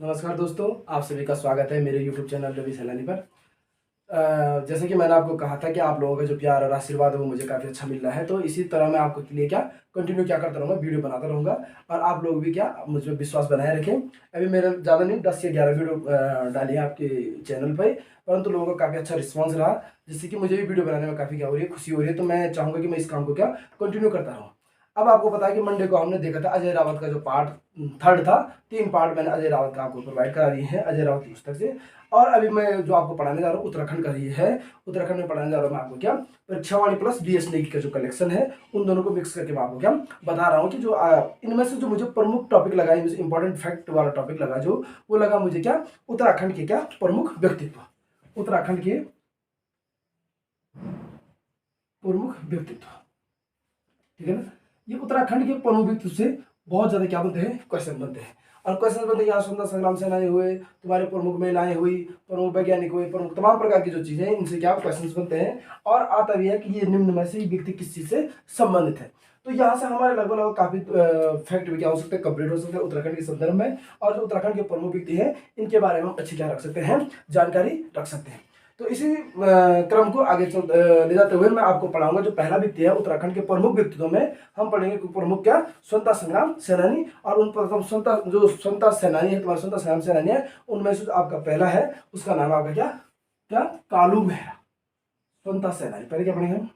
नमस्कार दोस्तों, आप सभी का स्वागत है मेरे YouTube चैनल रवि सैलानी पर। जैसे कि मैंने आपको कहा था कि आप लोगों का जो प्यार और आशीर्वाद है वो मुझे काफ़ी अच्छा मिल रहा है, तो इसी तरह मैं आपके लिए कंटिन्यू करता रहूँगा, वीडियो बनाता रहूँगा और आप लोग भी मुझ पर विश्वास बनाए रखें। अभी मेरे ज़्यादा नहीं 10 या 11 वीडियो डाली है आपके चैनल पर, परंतु लोगों का काफ़ी अच्छा रिस्पॉन्स रहा, जिससे कि मुझे भी वीडियो बनाने में काफ़ी हो रही है, खुशी हो रही है। तो मैं चाहूँगा कि मैं इस काम को कंटिन्यू करता रहूँ। अब आपको पता है कि मंडे को हमने देखा था अजय रावत का जो पार्ट 3 था। 3 पार्ट मैंने अजय रावत का आपको प्रोवाइड करा दिए हैं अजय रावत की पुस्तक से। और अभी मैं जो आपको पढ़ाने जा रहा हूँ उत्तराखंड का ही है। उत्तराखंड में पढ़ाने जा रहा हूँ मैं आपको परीक्षावाणी प्लस डीएस नेगी का जो कलेक्शन है, उन दोनों को मिक्स करके मैं आपको बता रहा हूँ कि जो इनमें से जो मुझे प्रमुख टॉपिक लगा, इनमें से इंपॉर्टेंट फैक्ट वाला टॉपिक लगा जो वो लगा मुझे उत्तराखंड के प्रमुख व्यक्तित्व। उत्तराखंड के प्रमुख व्यक्तित्व, ठीक है ना। ये उत्तराखंड के प्रमुख व्यक्तित्व से बहुत ज्यादा बनते हैं, क्वेश्चन बनते हैं। और क्वेश्चन बनते हैं यहाँ स्वतंत्रता संग्राम सेनानी हुए, तुम्हारे प्रमुख महिलाएं हुई, प्रमुख वैज्ञानिक हुए, प्रमुख तमाम प्रकार की जो चीजें हैं इनसे क्वेश्चन बनते हैं। और आता भी है कि ये निम्न में से व्यक्ति किस चीज से संबंधित है। तो यहाँ से हमारे लगभग काफी फैक्ट भी हो सकते हैं, कंप्लीट हो सकते हैं उत्तराखंड के संदर्भ में। और जो उत्तराखंड के प्रमुख व्यक्ति हैं इनके बारे में अच्छी रख सकते हैं, जानकारी रख सकते हैं। तो इसी क्रम को आगे ले जाते हुए मैं आपको पढ़ाऊंगा जो पहला व्यक्ति है उत्तराखंड के प्रमुख व्यक्तित्व में हम पढ़ेंगे प्रमुख स्वतंत्रता संग्राम सेनानी। और उन प्रथम स्वतंत्रता सेनानी है, तुम्हारा स्वतंत्रता संग्राम सेनानी है, उनमें से आपका पहला है उसका नाम आपका क्या कालू मेहरा। स्वतंत्रता सेनानी, पहले क्या पढ़ेंगे हम?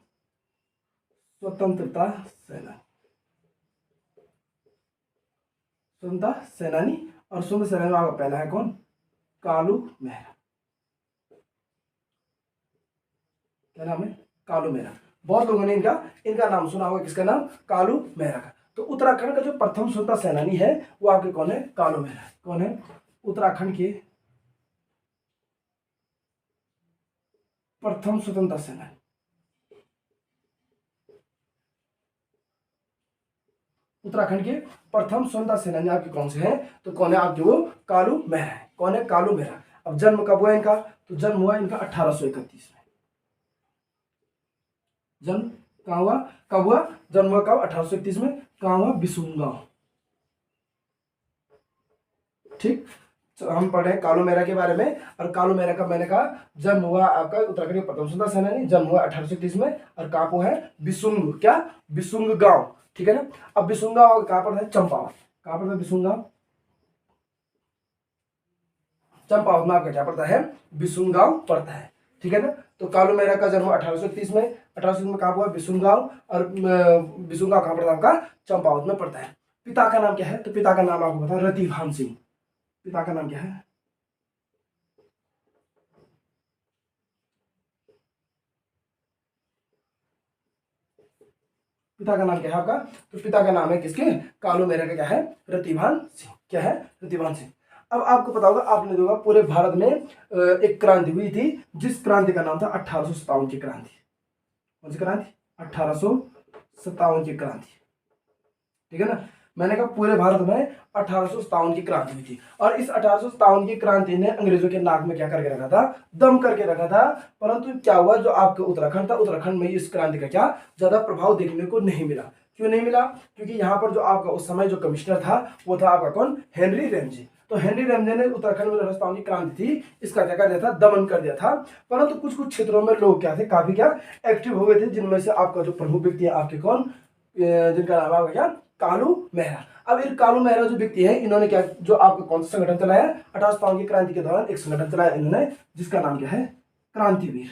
स्वतंत्रता सेनानी, स्वतंत्रता सेनानी। और स्वतंत्रता सेनानी में आपका पहला है कौन? कालू मेहरा। क्या नाम है? कालू मेहरा। बहुत लोगों ने इनका नाम सुना होगा, किसका नाम? कालू मेहरा का। तो उत्तराखंड का जो प्रथम स्वतंत्रता सेनानी है वो आपके कौन है? कालू मेहरा। कौन है? उत्तराखंड के प्रथम स्वतंत्रता सेनानी। उत्तराखंड के प्रथम स्वतंत्रता सेनानी आपके कौन से हैं? तो कौन है आपके? वो कालू मेहरा है। कौन है? कालू मेहरा। अब जन्म कब हुआ इनका? तो जन्म हुआ इनका 1831 में। जन्म कहाँ हुआ? कब हुआ? जन्म हुआ कब? 1831 में। कहाँ हुआ? बिसुंगांव। ठीक, तो हम पढ़े कालू मेहरा के बारे में। और कालू मेहरा का मैंने कहा जन्म हुआ आपका उत्तराखंड के प्रथम स्वतंत्रता सेनानी, जन्म हुआ 1830 में। और कहाँ को है? बिसुंग, बिसुंग गांव, ठीक है ना। अब बिसुंग गांव कहाँ पर है? चंपावत। कहाँ पर है बिसुंग गांव? चंपावत में आपका क्या पड़ता है? बिसुंग गांव पड़ता है, ठीक है ना। तो कालू मेहरा का जन्म 1830 में। 1830 में कहाँ हुआ? बिसुंग गांव। और बिसुंग गांव कहाँ पड़ता है आपका? चंपावत में पड़ता है। पिता का नाम क्या है? तो पिता का नाम आपको पता है? रतिभान सिंह। पिता का नाम क्या है? पिता का नाम क्या है आपका? तो पिता का नाम है किसके? कालू मेहरा का क्या है? रतिभान सिंह। क्या है? रतिभान सिंह। अब आपको पता होगा, आपने देखा पूरे भारत में एक क्रांति हुई थी, जिस क्रांति का नाम था 1857 की क्रांति। कौन सी क्रांति? 1857 की क्रांति, ठीक है ना। मैंने कहा पूरे भारत में 1857 की क्रांति हुई थी। और इस 1857 की क्रांति ने अंग्रेजों के नाक में क्या करके रखा था? दम करके रखा था। परंतु क्या हुआ, जो आपका उत्तराखंड था, उत्तराखंड में इस क्रांति का ज्यादा प्रभाव देखने को नहीं मिला। क्यों नहीं मिला? क्योंकि यहाँ पर जो आपका उस समय जो कमिश्नर था वो था आपका कौन? Henry Ramsay. तो हेनरी रैमजे ने उत्तराखंड में जो की क्रांति थी इसका क्या कर दिया था? दमन कर दिया था। परंतु कुछ कुछ क्षेत्रों में लोग थे काफी एक्टिव हो गए थे, जिनमें से आपका जो प्रमुख व्यक्ति है आपके कौन? जिनका नाम आपका कालू मेहरा। अब इन कालू मेहरा जो व्यक्ति है, इन्होंने जो आपका कौन सा संगठन चलाया? 1857 की क्रांति के दौरान एक संगठन चलाया इन्होंने, जिसका नाम क्या है? क्रांतिवीर।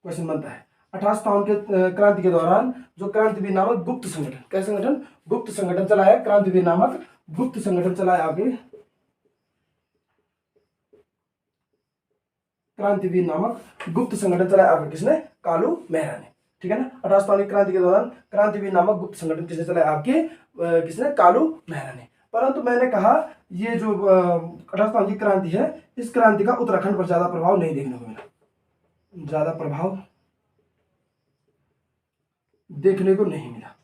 क्वेश्चन बनता है 1857 के क्रांति के दौरान जो क्रांतिवीर नामक गुप्त संगठन, क्या संगठन? गुप्त संगठन चलाया, क्रांतिवीर नामक गुप्त संगठन चलाया आपके। क्रांतिवीर नामक गुप्त संगठन चलाया आपके किसने? कालू मेहरा ने, ठीक है ना। 1857 क्रांति के दौरान क्रांतिवीर नामक गुप्त संगठन किसने चलाया आपके? किसने? कालू मेहरा ने। परंतु मैंने कहा ये जो 1857 की क्रांति है, इस क्रांति का उत्तराखंड पर ज्यादा प्रभाव नहीं देखने को मिला। ज्यादा प्रभाव देखने को नहीं मिला।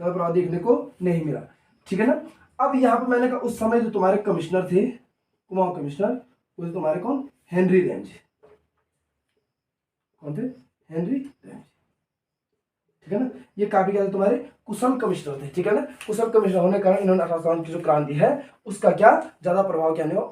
ज्यादा प्रभाव देखने को नहीं मिला, ठीक है ना। अब यहाँ पर मैंने कहा उस समय जो तुम्हारे कमिश्नर थे, कुमाऊं कमिश्नर, वो तुम्हारे कौन? Henry Ramsay. कौन थे? हेनरी रैमजे, ठीक है ना। ये काफी क्या थे तुम्हारे कुशल कमिश्नर थे, ठीक है ना। कुशल कमिश्नर होने के कारण इन्होंने 1857 की जो क्रांति है उसका क्या ज्यादा प्रभाव क्या नहीं हुआ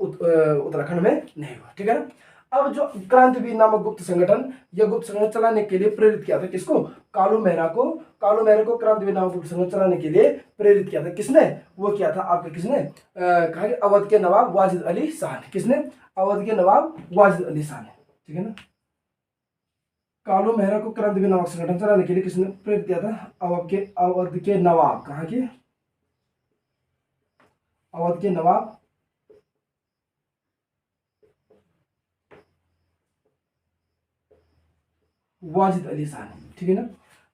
उत्तराखंड में नहीं हुआ, ठीक है ना। अब जो क्रांतिवीर नामक गुप्त संगठन, यह गुप्त संगठन चलाने के लिए प्रेरित किया था किसको, कालू मेहरा को। कालू मेहरा को क्रांतिवीर नामक गुप्त संगठन चलाने के लिए प्रेरित किया था किसने, वो किया था आपके किसने, कहा अवध के नवाब वाजिद अली शाह ने। किसने, अवध के नवाब वाजिद अली शाह ने, ठीक है ना। कालू मेहरा को क्रांतिवीर नामक संगठन चलाने के लिए किसने प्रेरित किया था, अवध के नवाब, कहा के अवध के नवाब वाजिद अली शाह ने, ठीक है ना।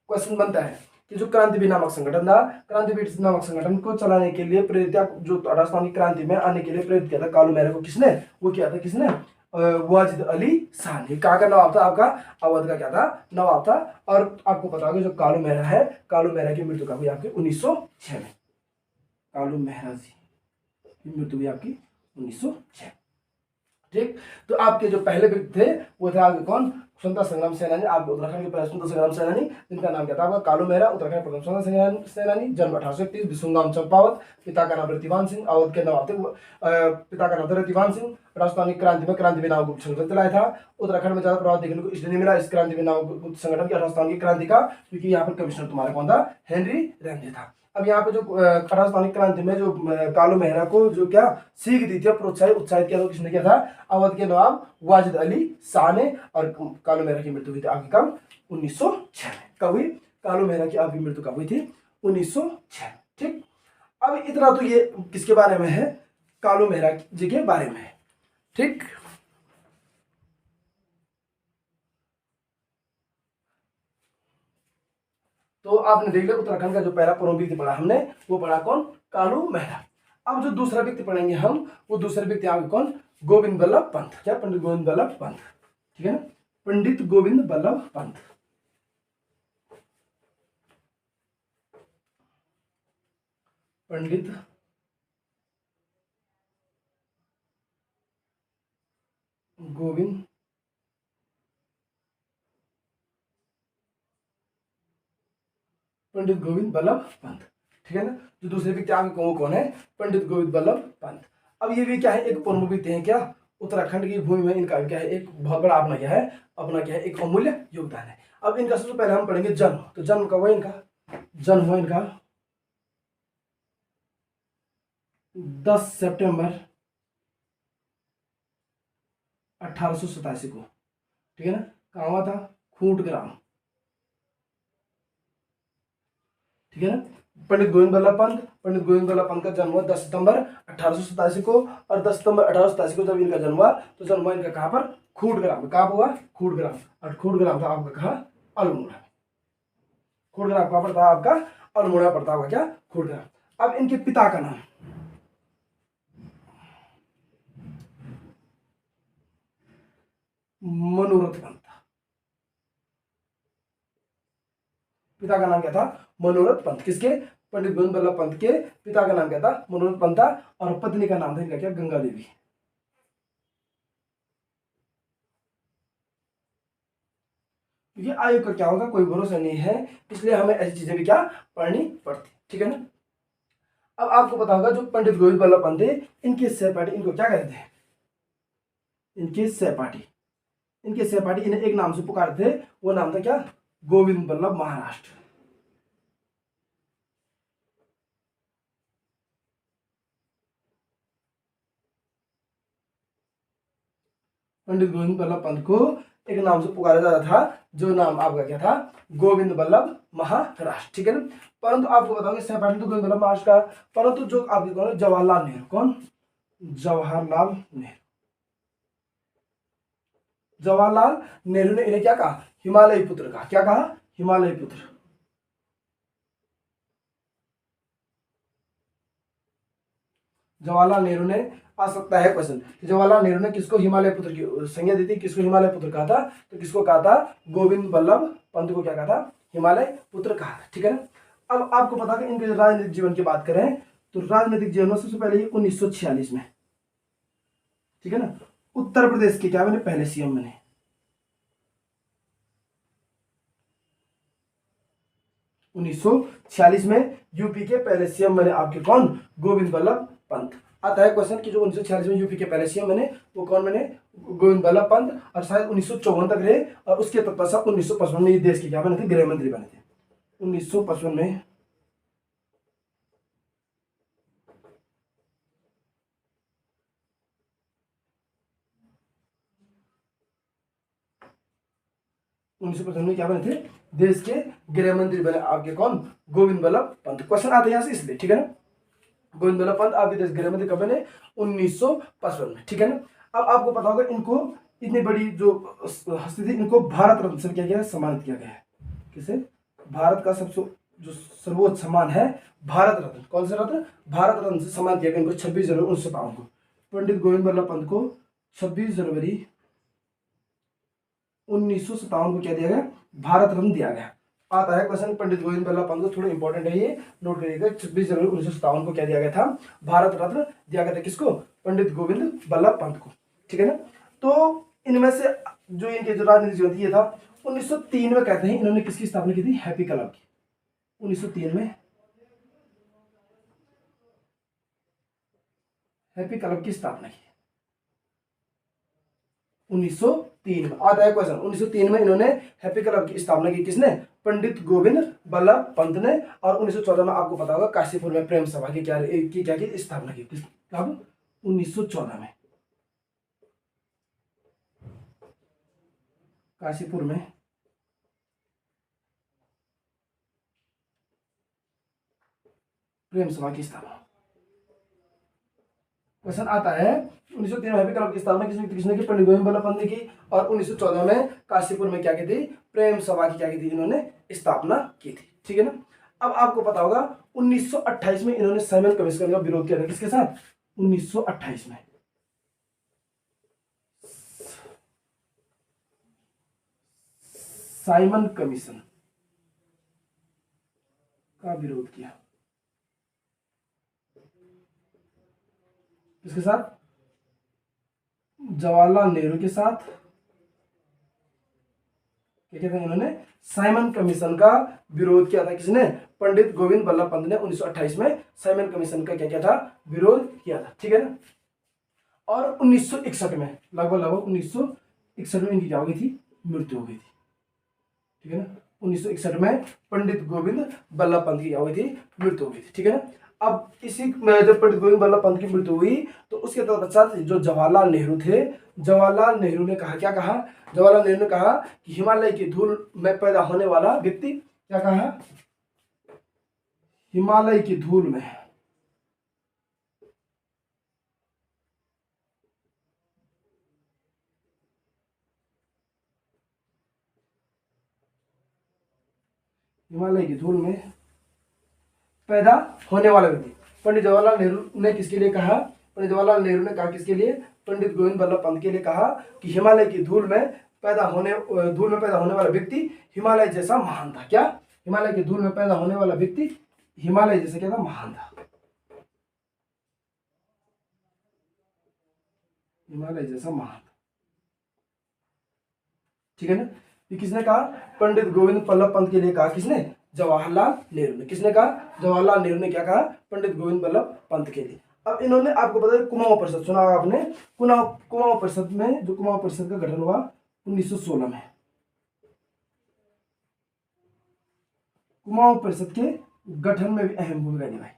क्वेश्चन बनता है कि जो क्रांतिवीर नामक संगठन था, क्रांतिवीर नामक संगठन को चलाने के लिए प्रेरित, जो राजस्थान की क्रांति में आने के लिए प्रेरित किया था कालू मेहरा को किसने, वो किया था किसने, वाजिद अली शाह ने। कहाँ का नवाब था आपका, अवध का क्या था, नवाब था। और आपको पता होगा जो कालू मेहरा है, कालू मेहरा की मृत्यु कब हुई आपके 1906 में। कालू मेहरा जी की मृत्यु हुई आपकी 1906, ठीक। तो आपके जो पहले व्यक्ति थे वो थे आपके कौन, स्वतंत्रता संग्राम सेनानी, आप उत्तराखंड के पहले स्वतंत्रता संग्राम सेनानी, जिनका नाम क्या था आपका कालू मेहरा, उत्तराखंड प्रथम स्वतंत्रता सेनानी, जन्म 1831, विश्वनाम चंपावत, पिता का नाम रतिवान सिंह, अवध के नवाब थे, पिता का नाम था रतिवान सिंह। राजस्थानी क्रांति में क्रांतिवीर नामक गुप्त संगठन चलाया था। उत्तराखंड में ज्यादा प्रभाव देखने को इसलिए नहीं मिला इस क्रांतिवीर नामक गुप्त संगठन के, राजस्थान की क्रांति का, क्योंकि यहाँ पर कमिश्नर तुम्हारा कौन था, हेनरी रेंजे था। अब यहाँ पे जो राजस्थानी क्रांति में जो कालू मेहरा को जो क्या सीख दी थी, उत्साहित किया था, किसने किया था, अवध के नवाब वाजिद अली शाह ने। और कालू मेहरा की मृत्यु हुई थी आपकी कब, 1906 में। कब हुई, कालू मेहरा की आपकी मृत्यु कब हुई थी, 1906, ठीक। अब इतना तो ये किसके बारे में है, कालू मेहरा जी के बारे में है, ठीक। तो आपने देख लिया उत्तराखंड का जो पहला पूर्व व्यक्ति पढ़ा हमने, वो पढ़ा कौन, कालू मेहरा। अब जो दूसरा व्यक्ति पढ़ेंगे हम, वो दूसरा व्यक्ति आपके कौन, गोविंद बल्लभ पंत, क्या पंडित गोविंद बल्लभ पंत, ठीक है ना, पंडित गोविंद बल्लभ पंत। पंडित गोविंद पंडित गोविंद बल्लभ पंत, ठीक है ना। जो दूसरे व्यक्ति आपके कौन है, पंडित गोविंद बल्लभ पंत। अब ये भी क्या है, एक प्रमुख व्यक्ति है क्या, उत्तराखंड की भूमि में इनका क्या है, एक बहुत बड़ा अपना क्या है, अपना क्या है, एक अमूल्य योगदान है। अब इनका सबसे पहले हम पढ़ेंगे जन्म। तो जन्म कब हुआ इनका, जन्म हुआ इनका 10 सितंबर 1887 को, ठीक है ना। कहाँ हुआ था, खूंट ग्राम, ठीक है ना। पंडित गोविंद बल्लभ पंत का जन्म हुआ 10 सितंबर 1887 को। और 10 सितंबर 1887 को जब इनका जन्म हुआ, तो जन्म हुआ इनका कहाँ पर, खूंट ग्राम। कहाँ हुआ, खूंट ग्राम। और खूंट ग्राम था आपका कहाँ, अल्मोड़ा। खूंट ग्राम कहाँ पर था आपका, अल्मोड़ा पड़ता होगा क्या, खूंट ग्राम। अब इनके पिता का नाम, मनोरथ पंत। पिता का नाम क्या था, मनोरथ पंत। किसके, पंडित गोविंद बल्लभ पंत के पिता का नाम क्या था, मनोरथ पंत था। और पत्नी का नाम था इनका क्या, गंगा देवी। क्योंकि आयु का क्या होगा कोई भरोसा नहीं है, इसलिए हमें ऐसी चीजें भी क्या पढ़नी पड़ती, ठीक है ना। अब आपको पता होगा जो पंडित गोविंद बल्लभ पंत थे, इनके सहपाठी इनको क्या कहते थे, इनके सहपाठी, इनके सहपाठी इन्हें एक नाम से पुकारते थे, वो नाम था क्या, गोविंद बल्लभ महाराष्ट्र। पंडित गोविंद बल्लभ पंत को एक नाम से पुकारा जाता था, जो नाम आपका क्या था, गोविंद बल्लभ महाराष्ट्र, ठीक है ना। परंतु आपको बताओगे सहपाठी तो गोविंद बल्लभ महाराष्ट्र का, परंतु जो आपके कौन, जवाहरलाल नेहरू, कौन, जवाहरलाल नेहरू। जवाहरलाल नेहरू ने इन्हें क्या कहा, हिमालय पुत्र कहा। क्या कहा, हिमालय पुत्र। जवाहरलाल नेहरू ने, आ सकता है क्वेश्चन, जवाहरलाल नेहरू ने किसको हिमालय पुत्र की संज्ञा दी थी, किसको हिमालय पुत्र कहा था, तो किसको कहा था, गोविंद बल्लभ पंत को क्या कहा था, हिमालय पुत्र कहा था, ठीक है ना। अब आपको पता है इनके राजनीतिक जीवन की बात करें, तो राजनीतिक जीवन में सबसे पहले 1946 में, ठीक है ना, उत्तर प्रदेश के क्या बने, पहले सीएम बने। 1946 में यूपी के पहले सीएम बने आपके कौन? गोविंद वल्लभ पंत। आता है क्वेश्चन कि जो 1946 में यूपी के पहले सीएम बने वो कौन बने? गोविंद वल्लभ पंत। और शायद 1954 तक रहे और उसके तत्पश्चात 1955 में ये देश के क्या बने थे? गृह मंत्री बने थे। 1955 में 1955 में क्या बने थे? देश के गृह मंत्री बने आपके कौन? गोविंद वल्लभ पंत। क्वेश्चन आता है यहाँ से इसलिए, ठीक है ना। गोविंद वल्लभ पंत आपके देश गृह मंत्री कब बने? 1955 में, ठीक है ना। अब आपको पता होगा इनको इतनी बड़ी जो हस्ती थी इनको भारत रत्न से क्या किया है? सम्मानित किया गया है। किसे? भारत का सबसे जो सर्वोच्च सम्मान है भारत रत्न। कौन सा रत्न? भारत रत्न से सम्मानित किया गया इनको 26 जनवरी 1957 को। पंडित गोविंद वल्लभ पंत को 26 जनवरी 1957 को क्या दिया गया? भारत रत्न दिया गया। आता है क्वेश्चन पंडित गोविंद वल्लभ पंत को, थोड़ा इंपॉर्टेंट है ये, नोट करिएगा। 26 जनवरी 1957 को क्या दिया गया था? भारत रत्न दिया गया था। किसको? पंडित गोविंद वल्लभ पंत को, ठीक है ना। तो इनमें से जो इनके जो राजनीतिक जीवन ये था 1903 में कहते हैं इन्होंने किसकी स्थापना की थी? हैप्पी क्लब की। 1903 में हैप्पी क्लब की स्थापना की। 1903 में आता है क्वेश्चन। 1903 में इन्होंने हैप्पी क्लब की स्थापना की। किसने? पंडित गोविंद वल्लभ पंत ने। और 1914 में आपको पता होगा काशीपुर में प्रेम सभा की क्या की स्थापना की। कब? 1914 में काशीपुर में प्रेम सभा की स्थापना। क्वेश्चन आता है 1903 में हैप्पी क्लब की स्थापना किसने की? पंडित गोविंद वल्लभ पंत ने की। और 1914 में काशीपुर में क्या की थी? प्रेम सभा की क्या की थी? इन्होंने स्थापना की थी, ठीक है ना। अब आपको पता होगा 1928 में इन्होंने साइमन कमीशन का विरोध किया था। किसके साथ? 1928 में साइमन कमीशन का विरोध किया। किसके साथ? जवाहरलाल नेहरू के साथ। क्या कहते हैं? इन्होंने साइमन कमीशन का विरोध किया था। किसने? पंडित गोविंद वल्लभ पंत ने 1928 में साइमन कमीशन का क्या किया था? विरोध किया था, ठीक है ना। और 1961 में लगभग 1961 में इनकी क्या हो गई थी? मृत्यु हो गई थी, ठीक है ना। 1961 में पंडित गोविंद वल्लभ पंत की क्या हो गई थी? मृत्यु हो गई थी, ठीक है ना। अब इसी में जब पंडित गोविंद वल्लभ पंत की मृत्यु हुई तो उसके तत्पश्चात जो जवाहरलाल नेहरू थे, जवाहरलाल नेहरू ने कहा, क्या कहा? जवाहरलाल नेहरू ने कहा कि हिमालय की धूल में पैदा होने वाला व्यक्ति, क्या कहा? हिमालय की धूल में पैदा होने वाला व्यक्ति। पंडित जवाहरलाल नेहरू ने किसके लिए कहा? पंडित जवाहरलाल नेहरू ने कहा किसके लिए? पंडित गोविंद वल्लभ पंत के लिए कहा कि हिमालय की धूल में पैदा होने वाला व्यक्ति हिमालय जैसा महान था। क्या? हिमालय की धूल में पैदा होने वाला व्यक्ति हिमालय जैसा क्या था? महान था। हिमालय जैसा महान, ठीक है ना। ये किसने कहा? पंडित गोविंद वल्लभ पंत के लिए कहा। किसने? जवाहरलाल नेहरू ने। किसने कहा? जवाहरलाल नेहरू ने क्या कहा? पंडित गोविंद वल्लभ पंत के लिए। अब इन्होंने, आपको पता है कुमाऊं परिषद सुना होगा आपने। कुमाऊं परिषद में, जो कुमाऊं परिषद का गठन हुआ 1916 में। कुमाऊं परिषद के गठन में भी अहम भूमिका निभाई।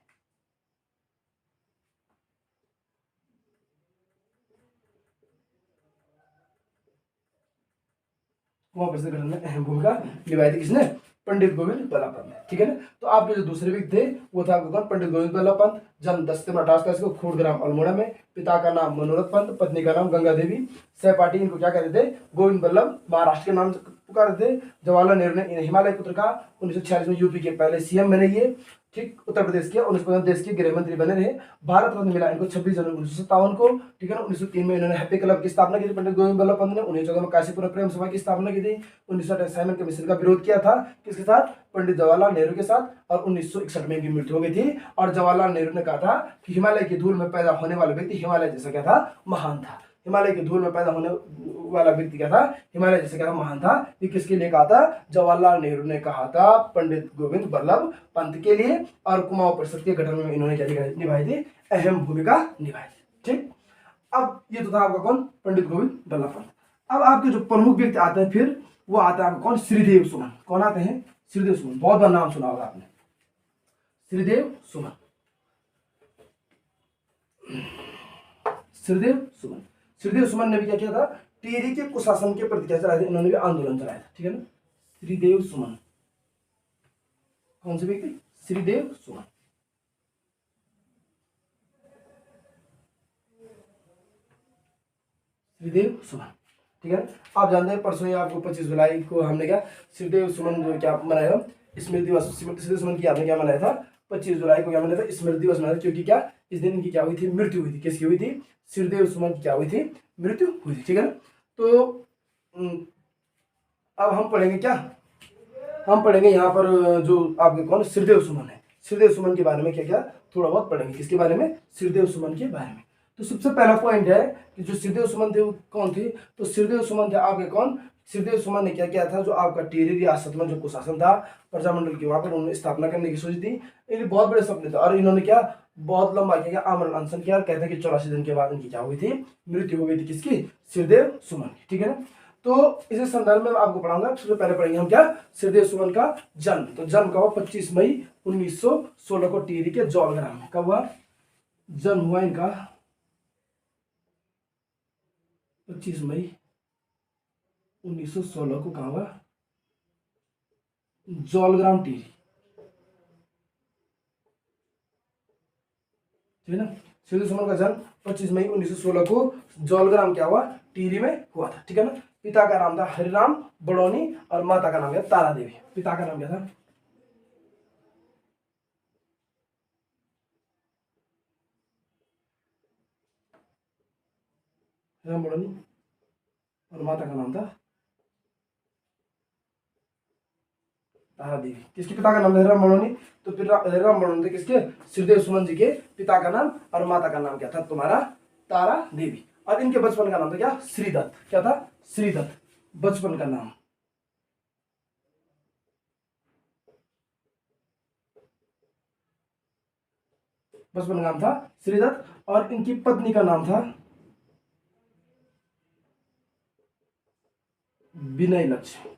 कुमाऊं परिषद गठन में अहम भूमिका निभाई थी। किसने? पंडित गोविंद वल्लभ पंत, ठीक है ना। तो आपके जो दूसरे व्यक्ति थे वो था पंडित गोविंद वल्लभ पंत। जन्म 10 सितंबर 18 को खूड़ग्राम अल्मोड़ा में। पिता का नाम मनोरथ पंत, पत्नी का नाम गंगा देवी। सहपाठी इनको क्या कहते थे? गोविंद वल्लभ, महाराष्ट्र के नाम से पुकारते थे। जवाहरलाल नेहरू ने इन्हें हिमालय पुत्र का। 1946 में यूपी के पहले सीएम बने ये, ठीक, उत्तर प्रदेश के। 1955 देश के गृह मंत्री बने रहे। भारत रत्न मिला इनको 26 जनवरी 1957 को, ठीक है ना। 1903 में इन्होंने हैप्पी क्लब की स्थापना की थी पंडित गोविंद वल्लभ पंत ने। 1914 में काशीपुर प्रेम सभा की स्थापना की थी। 1928 साइमन कमीशन का विरोध किया था। किसके साथ? पंडित जवाहरलाल नेहरू के साथ। और 1961 में इनकी मृत्यु हो गई थी। और जवाहरलाल नेहरू ने कहा था कि हिमालय की धूल में पैदा होने वाला व्यक्ति हिमालय जैसा क्या था? महान था। हिमालय की धूल में पैदा होने वाला व्यक्ति क्या था, हिमालय जैसे क्या था, महान था। ये किसके लिए कहा था, जवाहरलाल नेहरू ने कहा था पंडित गोविंद बल्लभ पंत के लिए, और कुमाऊं परिषद के गठन में इन्होंने क्या निभाई थी, अहम भूमिका निभाई थी। ठीक, अब ये तो था आपका कौन, पंडित गोविंद बल्लभ पंत। अब आपके जो प्रमुख व्यक्ति आते हैं फिर, वो आता है आपका कौन, श्रीदेव सुमन। कौन आते हैं, श्रीदेव सुमन, बहुत बार नाम सुना होगा आपने, श्रीदेव सुमन। श्रीदेव सुमन, श्रीदेव सुमन ने भी क्या किया था, टिहरी के कुशासन के प्रति क्या चलाया था, इन्होंने भी आंदोलन चलाया था। ठीक है ना, श्रीदेव सुमन, कौन से व्यक्ति, श्रीदेव सुमन। श्रीदेव सुमन, ठीक है। आप जानते हैं परसों ही आपको 25 जुलाई को हमने क्या, श्रीदेव सुमन जो क्या मनाया, स्मृति दिवस, श्रीदेव सुमन की आपने क्या मनाया था, 25 जुलाई को क्या मनाया था, स्मृति दिवस मनाया था, क्योंकि क्या इस दिन इनकी क्या हुई थी, मृत्यु हुई थी। किसकी हुई थी, श्रीदेव सुमन की क्या हुई थी, मृत्यु हुई थी। ठीक है ना, तो अब हम पढ़ेंगे क्या, हम पढ़ेंगे यहाँ पर जो आपके कौन श्रीदेव सुमन है, श्रीदेव सुमन के बारे में क्या क्या थोड़ा बहुत पढ़ेंगे। किसके बारे में, श्रीदेव सुमन के बारे में। तो सबसे पहला पॉइंट है कि जो श्रीदेव सुमन थे वो कौन थे, तो श्रीदेव सुमन थे आपके कौन, श्रीदेव सुमन ने क्या किया था, जो आपका टिहरी रियासत में जो कुशासन था प्रजामंडल की, वहां पर उन्होंने स्थापना करने की सोची थी। इनके बहुत बड़े सपने थे और इन्होंने क्या बहुत लंबा किया, आमरण अनशन किया, और कहते हैं कि 84 दिन के बाद इनकी क्या हुई थी, मृत्यु हो गई थी। किसकी, श्रीदेव सुमन की। ठीक है ना, तो इस संदर्भ में मैं आपको पढ़ाऊंगा। सबसे पहले पढ़ेंगे हम क्या, श्रीदेव सुमन का जन्म। तो जन्म कब हुआ, 25 मई 1916 को टिहरी के जौलग्राम में। कब हुआ, जन्म हुआ इनका 25 मई 1916 को, कहा हुआ, जौलग्राम टिहरी। ठीक है ना, श्रीदेव सुमन का जन्म 25 मई 1916 को जौलग्राम क्या हुआ, टिहरी में हुआ था। ठीक है ना, पिता का नाम था हरिराम बड़ौनी और माता का नाम क्या, तारा देवी। पिता का नाम क्या था, हरिराम बड़ौनी, और माता का नाम था तारा देवी। किसके पिता का नाम था, हरिराम बड़ौनी। तो फिर हरिराम बड़ौनी थे किसके, श्रीदेव सुमन जी के पिता का नाम, और माता का नाम क्या था तुम्हारा, तारा देवी। और इनके बचपन का नाम था क्या, श्रीदत्त। क्या था, श्रीदत्त, बचपन का नाम। बचपन का नाम था श्रीदत्त, और इनकी पत्नी का नाम था विनय लक्ष्मी।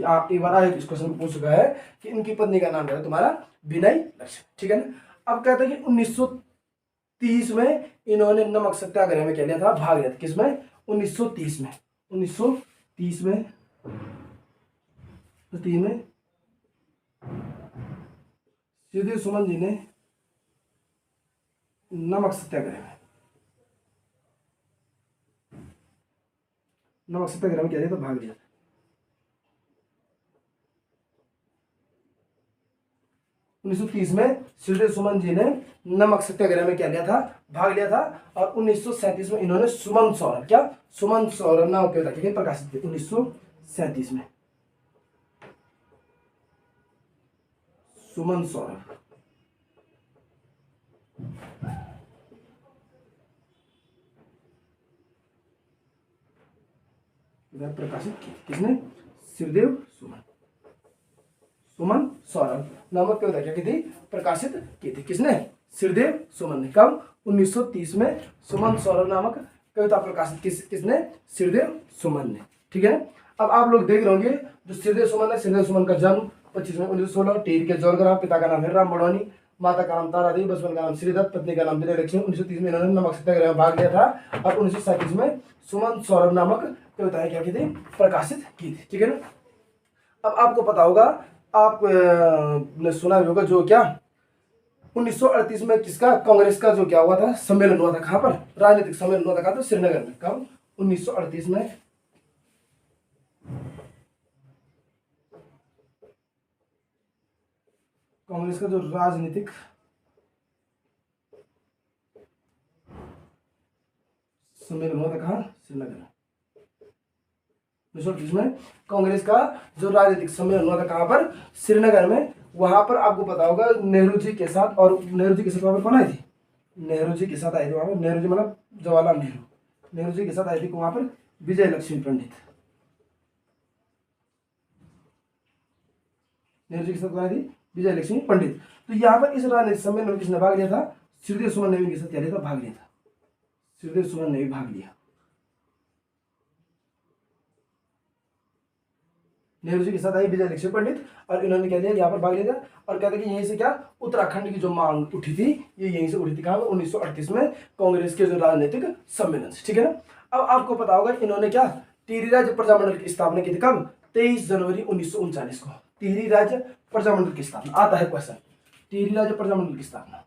आप एक बार आए इस क्वेश्चन पूछ चुका है कि इनकी पत्नी का नाम क्या है तुम्हारा, विनय लक्ष्मी। ठीक है ना, अब कहते हैं कि 1930 में इन्होंने नमक सत्याग्रह में क्या लिया था, भाग लिया था। किसमें, 1930 में, 1930 में, श्रीदेव सुमन जी ने नमक सत्याग्रह में, नमक सत्याग्रह में क्या लिया था, भाग लिया था। 1930 में श्रीदेव सुमन जी ने नमक सत्याग्रह में क्या लिया था, भाग लिया था। और 1937 में इन्होंने सुमन सौरभ, क्या सुमन सौरभ नाम के किताब प्रकाशित की 1937 में, सुमन सौरभ प्रकाशित की। किसने, श्रीदेव सुमन, सुमन सौरभ नामक कविता क्या की थी, प्रकाशित की थी। किसने, श्रीदेव सुमन ने। कब, 1930 में सुमन सौरभ नामक कविता प्रकाशित किसने, श्रीदेव सुमन ने। ठीक है, अब आप लोग देख रहे होंगे जो श्रीदेव सुमन है, श्रीदेव सुमन का जन्म 25 मई 1916 टिहरी के जौलग्राम, पिता का नाम हरिराम बड़ौनी, माता का नाम तारा देवी, बचपन का नाम श्रीदत्त, पत्नी का नाम विनय लक्ष्मी। 1930 में इन्होंने नमक सत्याग्रह में भाग लिया था और 1937 में सुमन सौरभ नामक कविताएं क्या की थी, प्रकाशित की थी। ठीक है ना, अब आपको पता होगा, आप ने सुना भी होगा जो क्या 1938 में किसका, कांग्रेस का जो क्या हुआ था, सम्मेलन हुआ था। कहां पर, राजनीतिक सम्मेलन हुआ था, कहां, तो श्रीनगर में। कब, 1938 में कांग्रेस का जो राजनीतिक सम्मेलन हुआ था, कहां, श्रीनगर में। 1930 में कांग्रेस का जो राजनीतिक सम्मेलन हुआ था, कहां पर, श्रीनगर में। वहां पर आपको पता होगा नेहरू जी के साथ, और नेहरू जी के साथ वहां पर कौन आई थी, नेहरू जी के साथ आए थे वहाँ पर, नेहरू जी मतलब जवाहरलाल नेहरू, नेहरू जी के साथ आए थे वहाँ पर विजय लक्ष्मी पंडित, नेहरू जी के साथ आई थी विजय लक्ष्मी पंडित। तो यहाँ पर इस राजनीतिक सम्मेलन में किसने भाग लिया था? श्रीदेव सुमन ने भी इनके साथ क्या लिया था? भाग लिया था, श्रीदेव सुमन ने भी भाग लिया। नेहरू जी के साथ आई विजय लक्ष्मी पंडित और इन्होंने क्या दिया? यहाँ पर भाग लिया था और कहते हैं कि यहीं से क्या उत्तराखंड की जो मांग उठी थी ये यहीं से उठी थी। कहाँ? 1938 में कांग्रेस के जो राजनीतिक सम्मेलन से, ठीक है ना। अब आपको पता होगा इन्होंने क्या टिहरी राज्य प्रजामंडल की स्थापना की थी। कब? 23 जनवरी 1939 को टिहरी राज्य प्रजामंडल की स्थापना। आता है क्वेश्चन, टिहरी राज्य प्रजामंडल की स्थापना,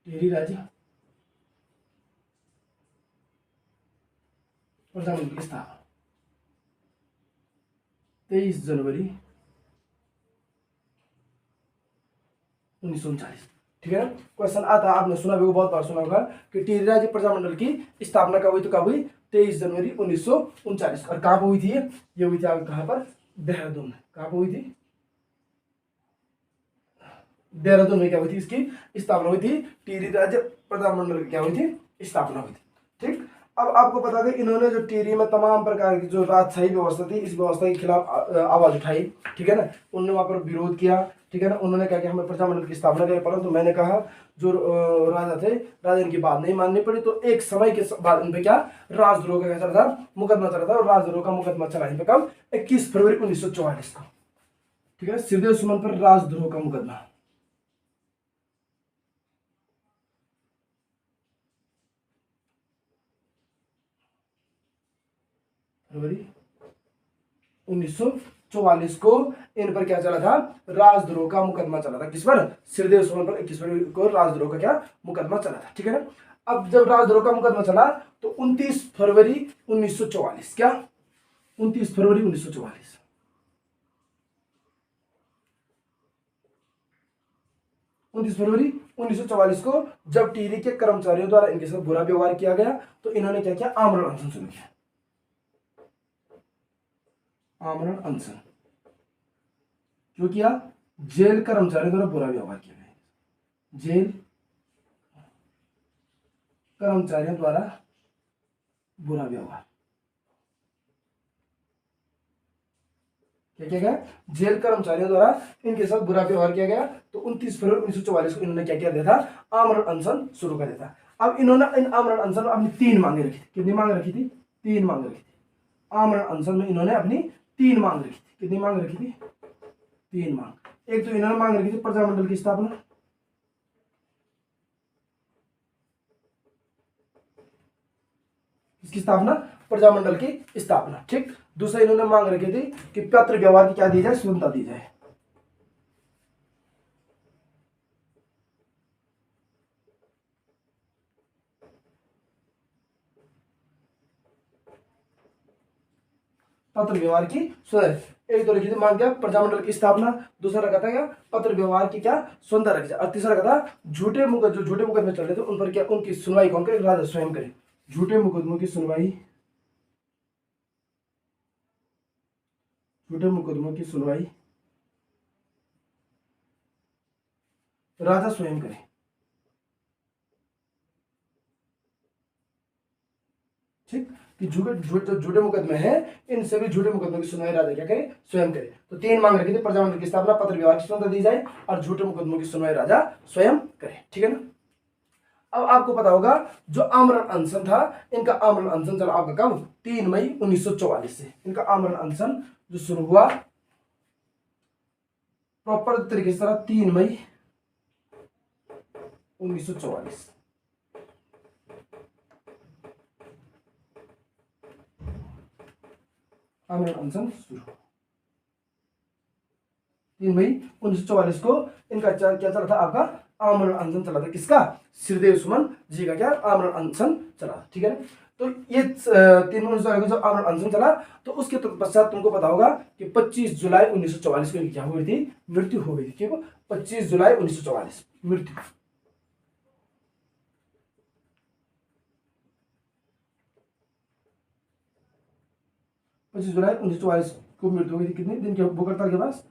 टिहरी राज्य प्रजामंडल की स्थापना 23 जनवरी 1939, ठीक है ना। क्वेश्चन आता है, आपने सुना भी, बहुत बार सुना होगा कि टिहरी राज्य प्रजामंडल की स्थापना कब हुई? तो कब हुई? 23 जनवरी 1939। और कहाँ पर हुई थी ये हुई थी आपके कहाँ पर? देहरादून। कहाँ पर हुई थी? देहरादून में क्या हुई थी? इसकी स्थापना हुई थी, टिहरी राज्य प्रजामंडल की क्या हुई थी? स्थापना हुई थी, ठीक। अब आपको पता है इन्होंने जो टिहरी में तमाम प्रकार की जो राजशाही व्यवस्था थी इस व्यवस्था के खिलाफ आवाज उठाई, ठीक है ना। उन्होंने वहां पर विरोध किया, ठीक है ना। उन्होंने कहा कि हमें प्रजामंडल की स्थापना करें, परंतु मैंने कहा जो राजा थे, राजा इनकी बात नहीं माननी पड़ी। तो एक समय के बाद इन पे क्या राजद्रोह का क्या चल रहा था? मुकदमा चल रहा था। और राजद्रोह का मुकदमा चला इन पे कब? 21 फरवरी 1944 को, ठीक है। श्रीदेव सुमन पर राजद्रोह का मुकदमा, फरवरी 1944 को इन पर क्या चला था? राजद्रोह का मुकदमा चला था। किस पर? श्रीदेव सुमन पर 21 फरवरी को राजद्रोह का क्या मुकदमा चला था, ठीक है ना। अब जब राजद्रोह का मुकदमा चला तो 29 फरवरी 1944, क्या 29 फरवरी 1944, 29 फरवरी 1944 को जब टिहरी के कर्मचारियों द्वारा इनके साथ बुरा व्यवहार किया गया तो इन्होंने क्या किया? आमरण अनशन शुरू किया, आमरण अनशन जो किया जेल कर्मचारियों द्वारा बुरा व्यवहार किया गया, जेल कर्मचारियों द्वारा बुरा व्यवहार क्या किया गया? जेल कर्मचारियों द्वारा इनके साथ बुरा व्यवहार किया गया। तो 29 फरवरी 1944 को इन्होंने क्या किया दिया था? आमरण अनशन शुरू कर दिया था। अब इन्होंने इन आमरण अनशन में अपनी 3 मांगे रखी थी। कितनी मांग रखी थी? 3 मांग रखी थी। आमरण अनशन में इन्होंने अपनी 3 मांग रखी थी। कितनी मांग रखी थी? 3 मांग। एक तो इन्होंने मांग रखी थी प्रजामंडल की स्थापना, इसकी स्थापना, प्रजामंडल की स्थापना, ठीक। दूसरा इन्होंने मांग रखी थी कि पत्र व्यवहार की क्या दी जाए? स्वतंत्रता दी जाए। पत्र व्यवहार की स्वतंत्रता। एक तो लिखी थी मांग क्या? प्रजामंडल की स्थापना। दूसरा रखा था क्या? पत्र व्यवहार की क्या स्वतंत्रता रखी जाए। और तीसरा रखा था झूठे मुकदमे, जो झूठे मुकदमे चल रहे थे उन पर क्या उनकी सुनवाई कौन करे? राजा स्वयं करे। झूठे मुकदमों की सुनवाई, झूठे मुकदमों की सुनवाई राजा स्वयं करे, ठीक। कि झूठे मुकदमे हैं इन सभी झूठे मुकदमों की सुनवाई राजा क्या करे? स्वयं करे। तो 3 मांग रखी थी, प्रजामंडल की स्थापना, पत्र व्यवहार की स्वतंत्रता दी जाए और झूठे मुकदमों की सुनवाई राजा स्वयं करे, ठीक है ना। अब आपको पता होगा जो आमरण अनशन था, इनका आमरण अनशन चला आपका कब? 3 मई 1944 से इनका आमरण अनशन जो शुरू हुआ प्रॉपर तरीके से 3 मई 1944, आमरण अनशन शुरू 3 मई 1944 को इनका क्या चला था? आपका आमरण अनशन चला था। किसका? श्रीदेव सुमन जी का क्या आमरण अनशन चला, ठीक है ना। तो ये 3 मई 1944 को जब आमरण अनशन चला तो उसके पश्चात तुमको पता होगा कि 25 जुलाई 1944 को इनकी क्या हुई थी? मृत्यु हो गई थी। ठीक है, 25 जुलाई 1944 मृत्यु। 25 जुलाई 1944 को मृत्यु हुई थी। कितने दिन के भूखहड़ताल के पास?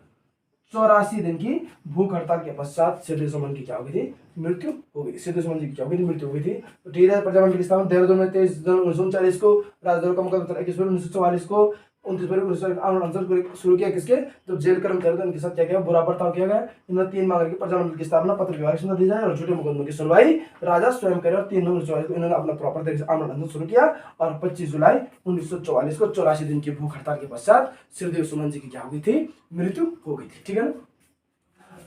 84 दिन की भूख हड़ताल के पश्चात श्रीदेव सुमन की क्या हो गई थी? मृत्यु हो गई। श्रीदेव सुमन जी की क्या हो गई थी? मृत्यु हो गई थी। तो ठीक है, प्रजामंडल की स्थापना देहरादून में 23 जनवरी 1939 को, राजद्रोह का मुकदमा 21 फरवरी 1944 को, 29 फरवरी 1941 आमरण अनशन शुरू किया किसके? जब जेल कर्मचारी थे उनके साथ क्या किया? बुरा बर्ताव किया गया। इन्होंने 3 मांग रखी, प्रजामंडल की स्थापना, पत्र व्यवहार की सुविधा दी जाए और झूठे मुकदमों की सुनवाई राजा स्वयं करे। और 3 नवंबर 1944 को इन्होंने अपना प्रॉपर तरीके से आमरण अनशन शुरू किया और 25 जुलाई 1944 को 84 दिन की भूख हड़ताल के पश्चात श्रीदेव सुमन जी की क्या हो गई थी? मृत्यु हो गई थी। ठीक है ना।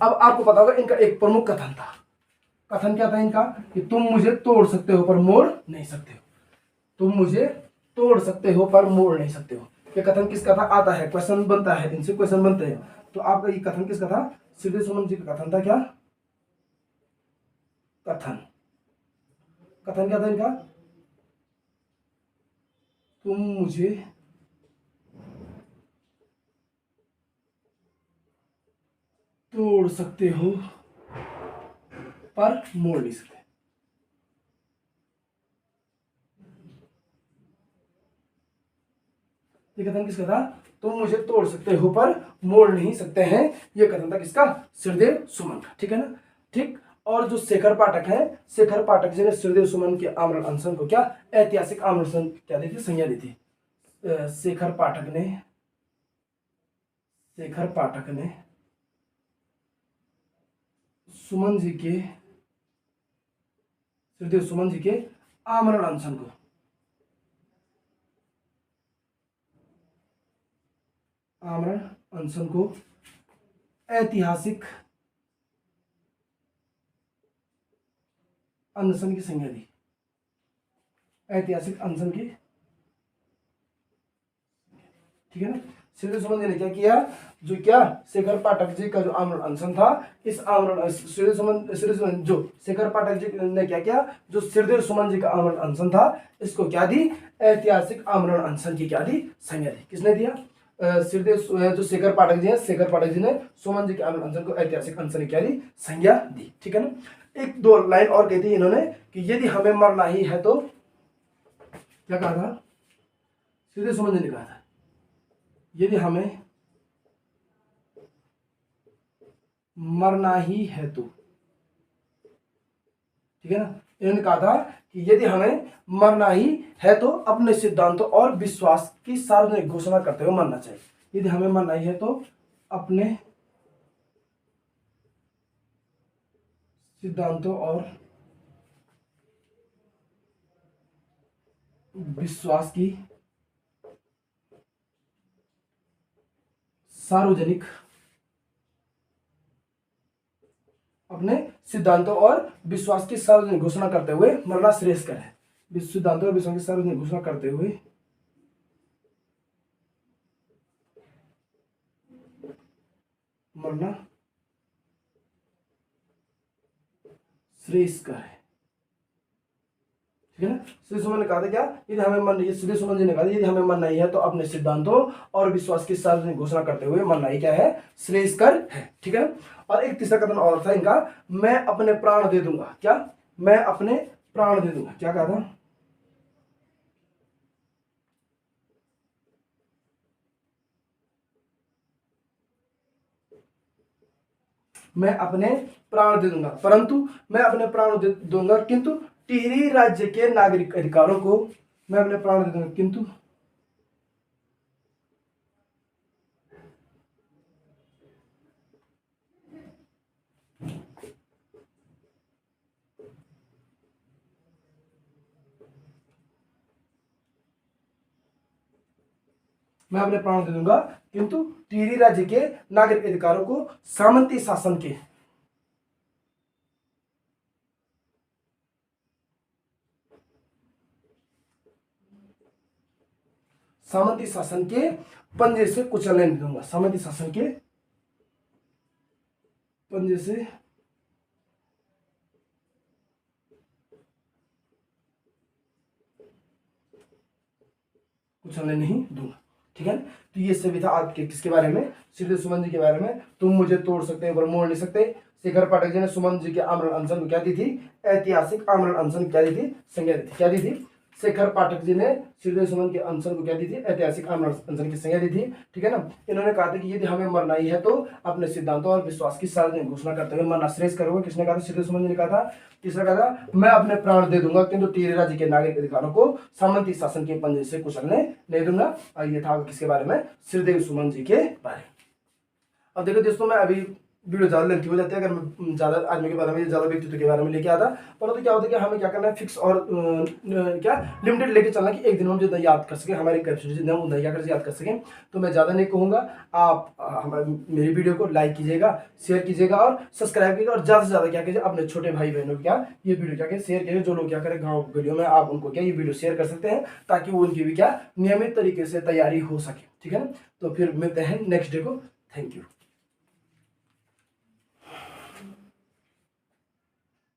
अब आपको पता होगा इनका एक प्रमुख कथन था। कथन क्या था इनका? कि तुम मुझे तोड़ सकते हो पर मोड़ नहीं सकते हो। तुम मुझे तोड़ सकते हो पर मोड़ नहीं सकते हो। ये कथन किसका था? आता है, क्वेश्चन बनता है, इनसे क्वेश्चन बनते हैं। तो आपका ये कथन किसका था? श्रीदेव सुमन जी का कथन था। क्या कथन? कथन क्या था इनका? तुम मुझे तोड़ सकते हो पर मोड़ नहीं सकते। ये कथन किसका था? तुम मुझे तोड़ सकते हो पर मोड़ नहीं सकते हैं। ये कथन था किसका? श्रीदेव सुमन का। ठीक है ना। ठीक। और जो शेखर पाठक है, शेखर पाठक जी ने श्रीदेव सुमन के आमरण अनशन को क्या ऐतिहासिक आमरण अनशन क्या दी थी? संज्ञा दी थी। शेखर पाठक ने सुमन जी के श्रीदेव सुमन जी के आमरण अनशन को ऐतिहासिक अनशन की संज्ञा दी। ऐतिहासिक अनशन की, ठीक है ना। श्रीदेव सुमन जी ने क्या किया? जो क्या शेखर पाठक जी का जो आमरण अनशन था, इस आमरण श्रीदेव सुमन जो शेखर पाठक जी ने क्या किया? जो श्रीदेव सुमन जी का आमरण अनशन था, इसको क्या दी? ऐतिहासिक आमरण अनशन की क्या दी? संज्ञा दी। किसने दिया? श्रीदेव जो शेखर पाठक जी हैं, शेखर पाठक जी ने सुमन जी के आमरण अनशन को ऐतिहासिक अनशन की क्या दी? संज्ञा दी। ठीक है ना। एक दो लाइन और कहती है इन्होंने कि यदि हमें मरना ही है तो, क्या कहा था? श्रीदेव सुमन जी ने कहा था यदि हमें मरना ही है तो, ठीक है ना। इन्होंने कहा था कि यदि हमें मरना ही है तो अपने सिद्धांतों और विश्वास की सार्वजनिक घोषणा करते हुए मरना चाहिए। यदि हमें मरना ही है तो अपने सिद्धांतों और विश्वास की सार्वजनिक अपने सिद्धांतों और विश्वास की सार्वजनिक घोषणा करते हुए मरना श्रेयस्कर है। सिद्धांतों और विश्वास की सार्वजनिक घोषणा करते हुए मरना श्रेयस्कर है। ठीक है ना। श्री सुमन ने कहा था क्या? यदि हमें मन, श्री सुमन जी ने कहा यदि हमें मन नहीं है तो अपने सिद्धांतों और विश्वास की सार्वजनिक घोषणा करते हुए मरना ही क्या है? श्रेयस्कर है। ठीक है। और एक तीसरा कथन और था इनका, मैं अपने प्राण दे दूंगा। क्या? मैं अपने प्राण दे दूंगा। क्या कहा था? मैं अपने प्राण दे दूंगा, परंतु मैं अपने प्राण दे दूंगा किंतु टिहरी राज्य के नागरिक अधिकारों को, मैं अपने प्राण दे दूंगा किंतु मैं अपने प्राण दे दूंगा किंतु टिहरी राज्य के नागरिक अधिकारों को सामंती शासन के पंजे से कुचलने नहीं दूंगा। सामंती शासन के पंजे से कुचलने नहीं दूंगा। ठीक है। तो ये सभी था आपके किसके बारे में? श्रीदेव सुमन जी के बारे में। तुम मुझे तोड़ सकते हो पर मोड़ नहीं सकते। शेखर पाठक जी ने सुमन जी के आमरण अनशन को क्या दी थी? ऐतिहासिक आमरण अनशन क्या दी थी? संज्ञा दी थी। क्या दी थी? शेखर पाठक जी ने श्रीदेव सुमन के अनशन को क्या दी थी, ऐतिहासिक आमरण अनशन की संज्ञा दी थी। ठीक है ना। इन्होंने कहा था कि यदि हमें मरना ही है तो अपने सिद्धांतों और विश्वास की सार्वजनिक घोषणा करते हुए मरना श्रेष्ठ करोगे। किसने कहा था? श्रीदेव सुमन जी ने कहा था। किसने कहा था? मैं अपने प्राण दे दूंगा किंतु तेरे राज्य के नागरिक अधिकारों को सामंती शासन के पंजे से कुचलने नहीं दूंगा। और ये था किसके बारे में? श्रीदेव सुमन जी के बारे में। अब देखो दोस्तों, मैं अभी वीडियो ज़्यादा लेंथी हो जाती है अगर मैं ज़्यादा आदमी के बारे में, ज़्यादा व्यक्तित्व के बारे में लेके आता, परंतु क्या होता है कि हमें क्या करना है, फिक्स और क्या लिमिटेड लेके चलना कि एक दिन हम जितना याद कर सकें, हमारी कैपेसिटी जितना हम उतना क्या कर याद कर सकें। तो मैं ज़्यादा नहीं कहूँगा, आप मेरी वीडियो को लाइक कीजिएगा, शेयर कीजिएगा और सब्सक्राइब कीजिएगा, और ज़्यादा से ज़्यादा क्या कीजिए, अपने छोटे भाई बहनों को क्या ये वीडियो क्या करें, शेयर कीजिए। जो लोग क्या करें गाँव गलियों में, आप उनको क्या ये वीडियो शेयर कर सकते हैं ताकि वो उनकी भी क्या नियमित तरीके से तैयारी हो सके। ठीक है ना। तो फिर मिलते हैं नेक्स्ट डे को। Thank you.